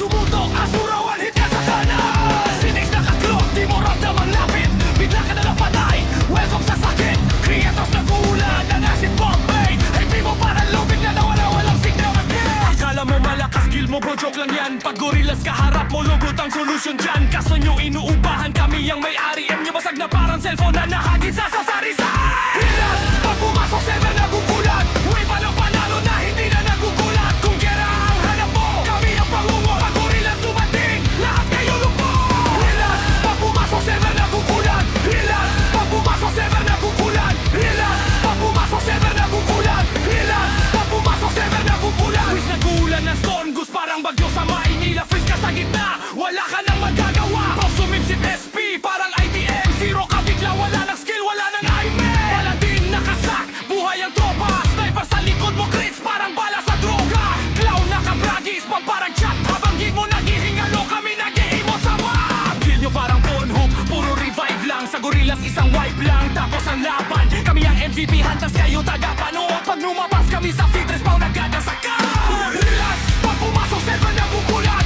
sumutok, asurawan, hit ka sa kanan. Sinig na kaklok, di mo ramdam ang lapit. Bigla ka na lang patay, welcome sa sakit. Creators na gulan, ng acid Bombay. Happy mo parang lubig na nawala, walang signal again. Akala mo malakas, skill mo bro, joke lang yan. Pag gorillas kaharap mo, lugot ang solusyon dyan. Kaso nyo inuupahan, kami ang may-ari. M nyo basag na parang cellphone na nakagit sa sasarisan. Hilas, pag pumasok, server nagugulat. Wave walang panalo na hindi na nagugulat. Kung gera ang hanap mo, kami ang pangungot. Pag gorillas dumating, lahat kayo lupot. Hilas, pag pumasok, server nagugulat. Hilas, pag pumasok, server nagugulat. Hilas, pag pumasok, server nagugulat. Hilas, pag pumasok, server nagugulat. Wish nagulan ng storm goose, parang bagyo sa Maynila. Freeze ka sa gitna, wala ka nang magagawa. Pop sumipsip SP, parang ITM. Zero ka bigla, wala ng skill, wala ng IMEM. Paladin nakasak, buhay ang tropa. Sniper sa likod mo, crits, parang bala sa droga. Clown nakabragis, pang parang chat. Habang di mo naghihingalo, kami nag-i-emote sa map. Kill nyo parang Pornhub, puro revive lang. Sa gorillas isang wipe lang, tapos ang laban. Kami ang MVP, hantas kayo taga-panood. Pag lumabas kami sa fitres, spawn agad ang saka. Gorillas, pag pumasok, server nagugulat.